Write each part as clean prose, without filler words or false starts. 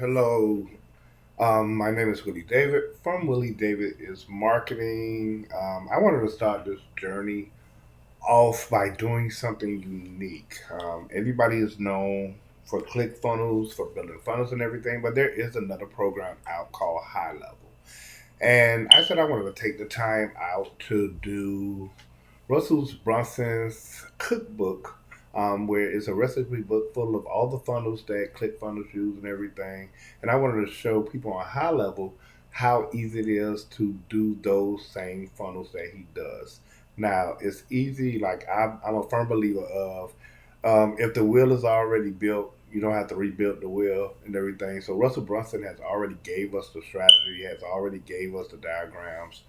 Hello. My name is Willie David from Willie David is Marketing. I wanted to start this journey off by doing something unique. Everybody is known for click funnels, for building funnels and everything, but there is another program out called High Level. And I said I wanted to take the time out to do Russell Brunson's cookbook, where it's a recipe book full of all the funnels that ClickFunnels use and everything. And I wanted to show people on high level how easy it is to do those same funnels that he does. Now, it's easy. Like, I'm a firm believer of if the wheel is already built, you don't have to rebuild the wheel and everything. So Russell Brunson has already gave us the strategy, has already gave us the diagrams,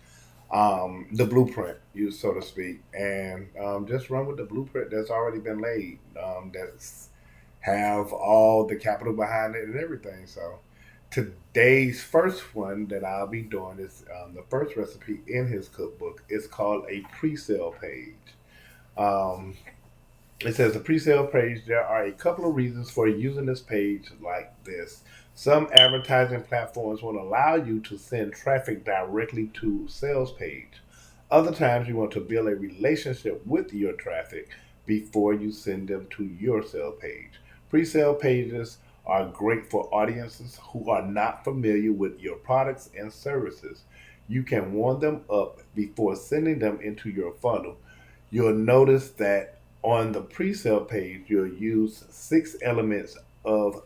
the blueprint, you so to speak, and just run with the blueprint that's already been laid. That's have all the capital behind it and everything. So today's first one that I'll be doing is the first recipe in his cookbook. It's called a pre-sale page. Um, it says the pre-sale page. There are a couple of reasons for using this page like this. Some advertising platforms will allow you to send traffic directly to sales page. Other times you want to build a relationship with your traffic before you send them to your sale page. Pre-sale pages are great for audiences who are not familiar with your products and services. You can warm them up before sending them into your funnel. You'll notice that on the pre-sale page, you'll use 6 elements of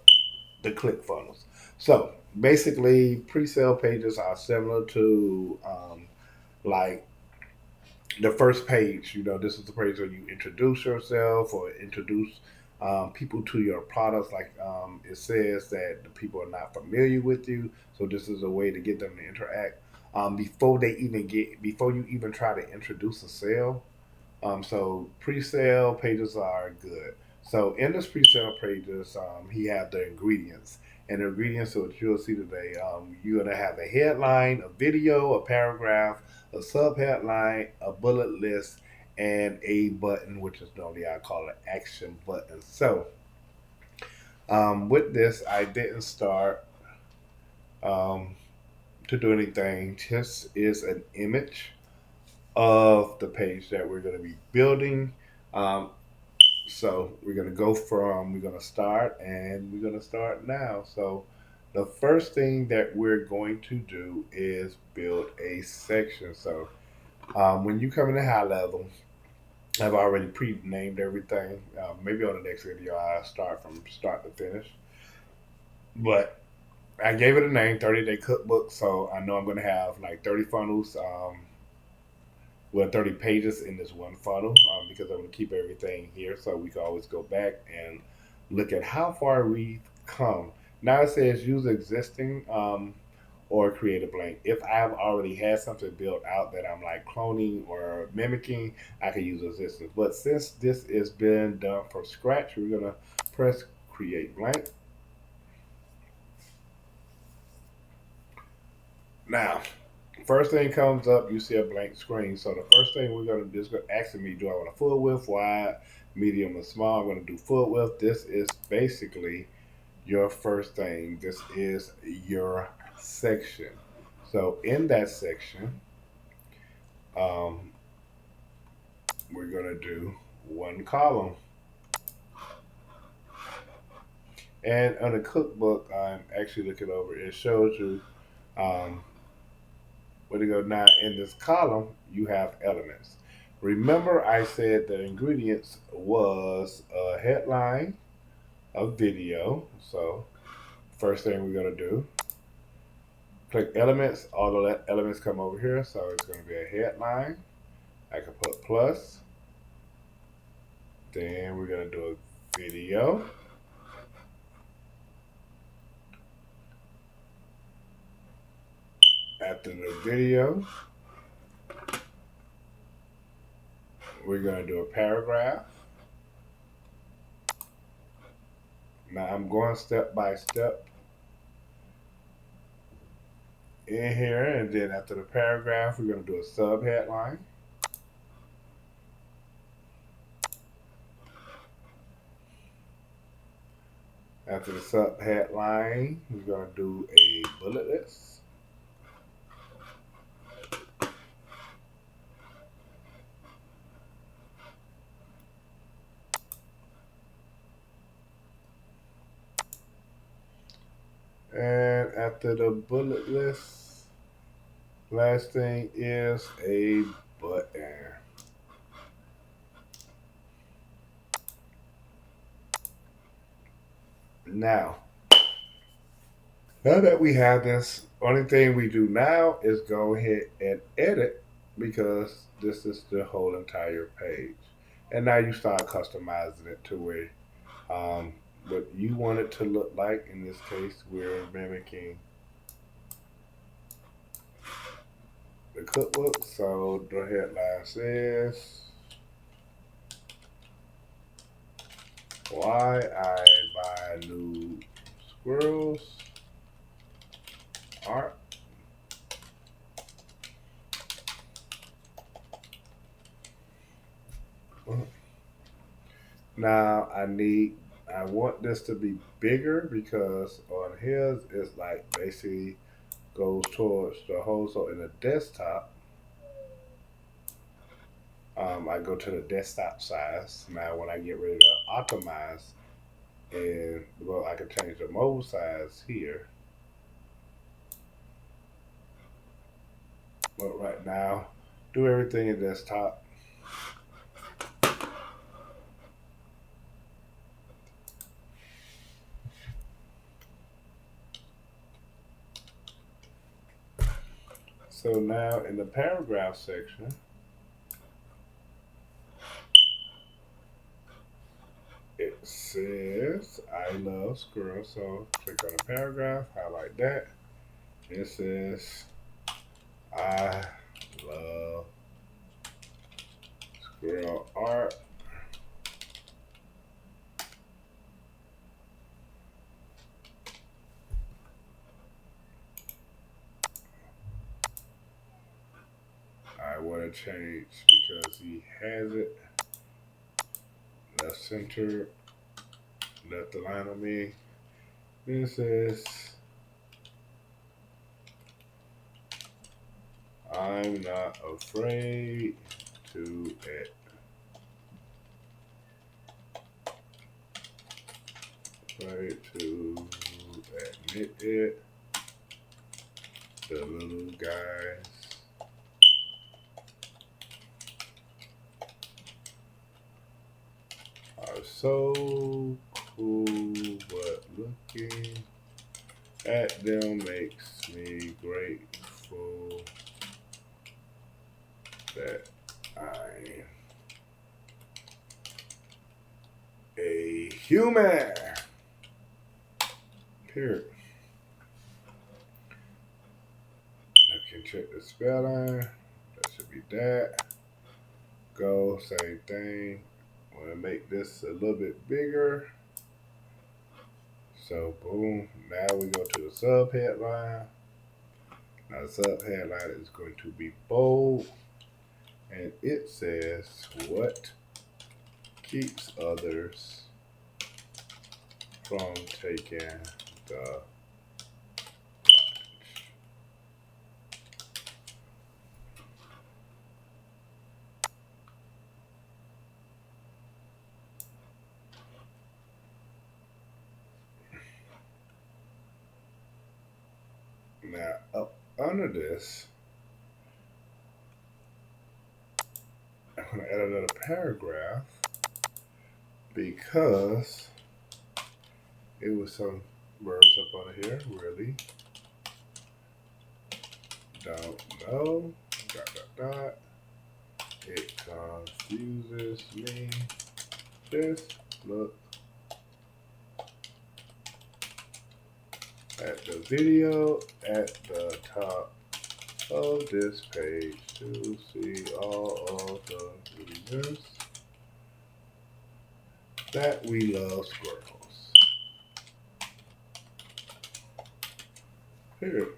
the ClickFunnels. So basically, pre-sale pages are similar to like the first page. This is the page where you introduce yourself or introduce people to your products. Like it says that the people are not familiar with you, so this is a way to get them to interact before you even try to introduce a sale. So pre-sale pages are good. So in this pre-sale pages, he have the ingredients, and the ingredients that you'll see today. You're gonna have a headline, a video, a paragraph, a sub-headline, a bullet list, and a button, which is normally I call an action button. So with this, I didn't start um, to do anything. Just is an image of the page that we're going to be building. Um, So we're going to start, and we're going to start now. So the first thing that we're going to do is build a section. So when you come into high level, I've already pre-named everything. Maybe on the next video, I'll start from start to finish. But I gave it a name, 30-day cookbook. So I know I'm going to have like 30 funnels. 30 pages in this one funnel because I'm going to keep everything here so we can always go back and look at how far we've come. Now it says use existing or create a blank. If I've already had something built out that I'm like cloning or mimicking, I can use existing. But since this is been done from scratch, we're going to press create blank. Now, first thing comes up, you see a blank screen. So the first thing we're going to do is asking me, do I want a full width, wide, medium, or small? I'm going to do full width. This is basically your first thing. This is your section. So in that section, um, we're going to do one column. And on the cookbook, I'm actually looking over. It shows you um, where to go. Now in this column, you have elements. Remember, I said the ingredients was a headline, a video. So first thing we're gonna do, click elements. All the elements come over here. So it's gonna be a headline. I can put plus. Then we're gonna do a video. After the video, we're gonna do a paragraph. Now I'm going step by step in here, and then after the paragraph, we're gonna do a sub headline. After the sub headline, we're going to do a bullet list. And after the bullet list, last thing is a button. Now, now that we have this, only thing we do now is go ahead and edit because this is the whole entire page. And now you start customizing it to where um, what you want it to look like. In this case, we're mimicking the cookbook. So the headline says, "Why I Buy New Squirrels Art." Now I want this to be bigger because on his it's like basically goes towards the whole. So in the desktop, I go to the desktop size. Now when I get ready to optimize, and well, I can change the mobile size here. But right now, do everything in desktop. So now in the paragraph section, it says I love squirrels. So click on the paragraph, highlight that. It says I love squirrel art. I want to change because he has it left center, left align on me. This is I'm not afraid to admit it. The little guys are so cool, but looking at them makes me grateful that I'm a human. Period. I can check the spelling. That should be that. Go, same thing. Want to make this a little bit bigger. So boom. Now we go to the sub headline. Now the sub headline is going to be bold. And it says, "What keeps others from taking the plunge?" Now up under this, I'm going to add another paragraph because it was some words up on here. Really don't know. Dot dot dot. It confuses me. Just look at the video at the top of this page to see all of the reasons that we love squirrels. Here.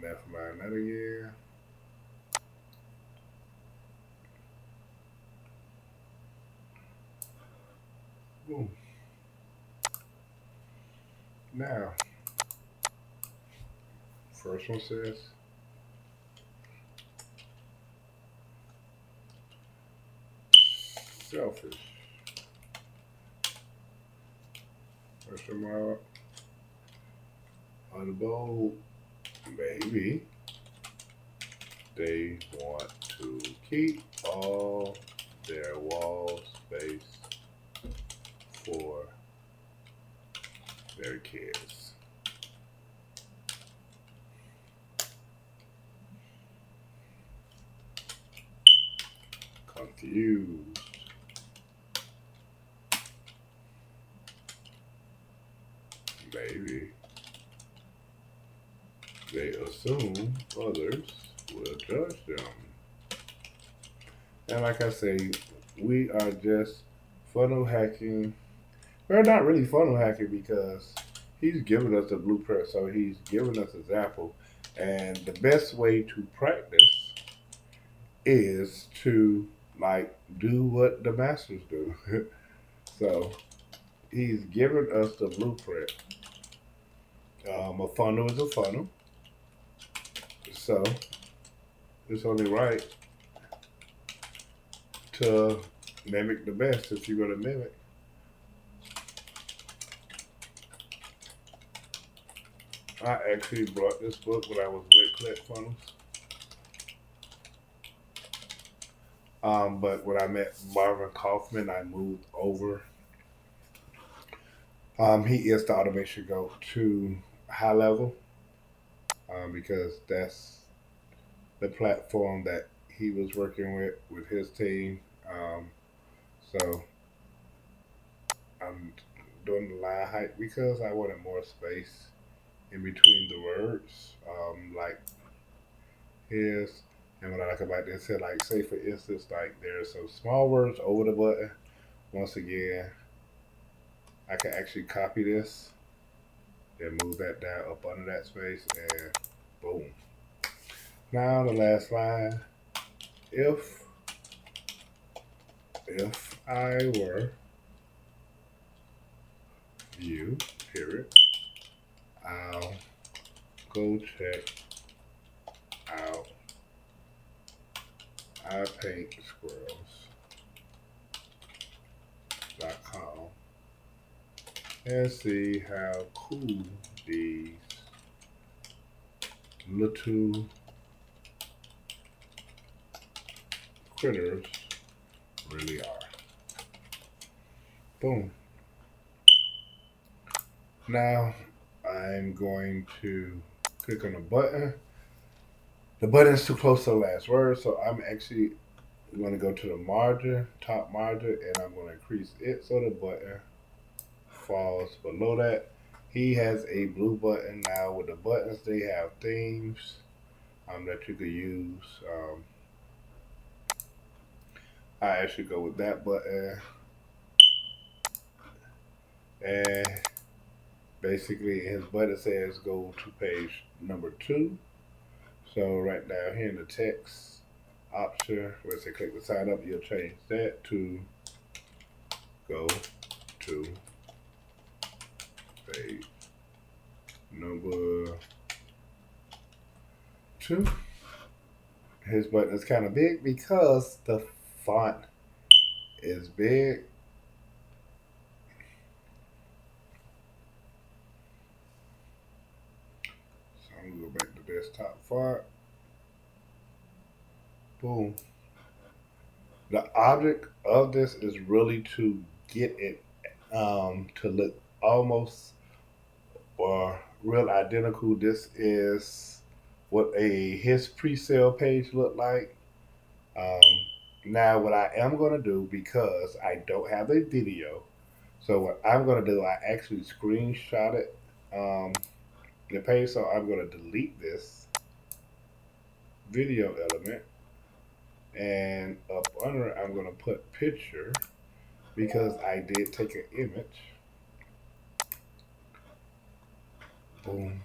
Never mind that again. Boom. Now, first one says selfish. Question mark. Unbold. Maybe they want to keep all their wall space for their kids. Confused. Maybe they assume others will judge them. And like I say, we are just funnel hacking. We're not really funnel hacking because he's giving us a blueprint, so he's giving us an example. And the best way to practice is to like do what the masters do. So he's giving us the blueprint. A funnel is a funnel, so it's only right to mimic the best if you're going to mimic. I actually brought this book when I was with Click Funnels. But when I met Marvin Kaufman, I moved over. He is the automation go to Highlevel because that's the platform that he was working with his team. So I'm doing the line height because I wanted more space in between the words, like his. And what I like about this is like, say for instance, like there's some small words over the button. Once again, I can actually copy this, then move that down up under that space, and boom. Now the last line, if I were you, period, I'll go check out ipaintsquirrels.com and see how cool these little critters really are. Boom. Now I'm going to click on the button. The button is too close to the last word, so I'm actually going to go to the margin, top margin, and I'm going to increase it so the button falls below that. He has a blue button now. With the buttons, they have themes that you could use. I actually go with that button, and basically his button says go to page number 2. So right down here in the text option, where it says click to sign up, you'll change that to go to page number 2. His button is kind of big because the font is big. So I'm gonna go back to desktop font. Boom. The object of this is really to get it to look almost or real identical. This is what his pre-sale page looked like. Um, Now, what I am going to do, because I don't have a video, so what I'm going to do, I actually screenshot it, the page, so I'm going to delete this video element, and up under it, I'm going to put picture, because I did take an image. Boom.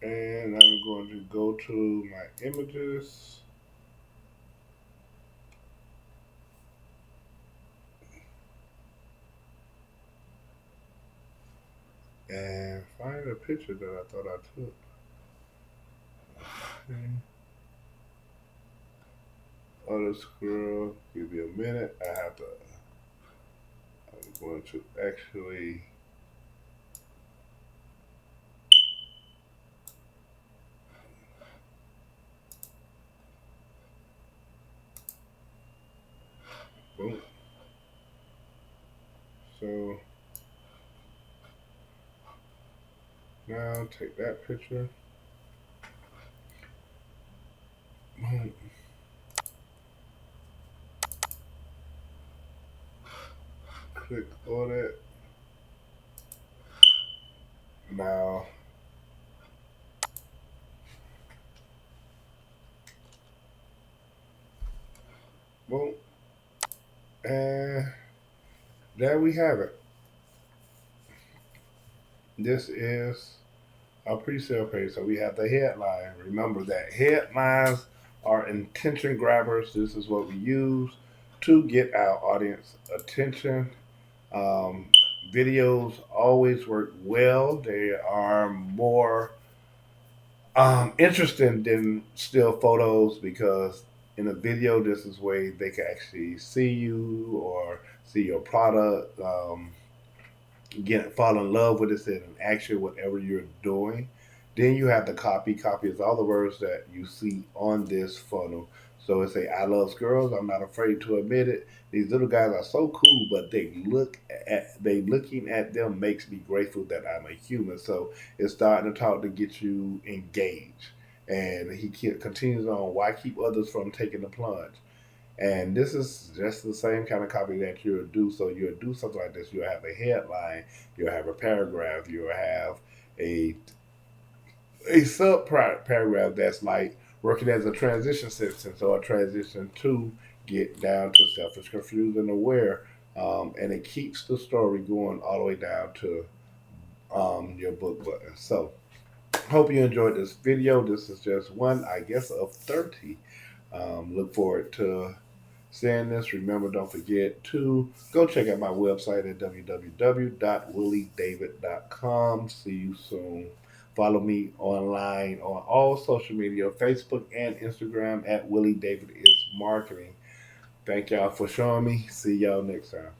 And I'm going to go to my images. and find a picture that I thought I took. Okay. Other scroll. Give me a minute. I have to. I'm going to actually. Boom. So now take that picture. Boom. Click on it. Now, boom. And there we have it. This is our pre-sale page. So we have the headline. Remember that headlines are intention grabbers. This is what we use to get our audience attention. Um, Videos always work well. They are more interesting than still photos because in a video, this is where they can actually see you or see your product. Get fall in love with it in action, whatever you're doing. Then you have the copy. Copy is all the words that you see on this funnel. So it say, "I love girls. I'm not afraid to admit it. These little guys are so cool, but they looking at them makes me grateful that I'm a human." So it's starting to talk to get you engaged. And he continues on. Why keep others from taking the plunge? And this is just the same kind of copy that you'll do. So you'll do something like this. You'll have a headline, you'll have a paragraph, you'll have a a sub paragraph that's like working as a transition sentence or a transition to get down to selfish, confused, and aware. And it keeps the story going all the way down to your book button. So hope you enjoyed this video. This is just one, I guess, of 30. Look forward to seeing this. Remember, don't forget to go check out my website at www.williedavid.com. See you soon. Follow me online on all social media, Facebook and Instagram at Willie David is Marketing. Thank y'all for showing me. See y'all next time.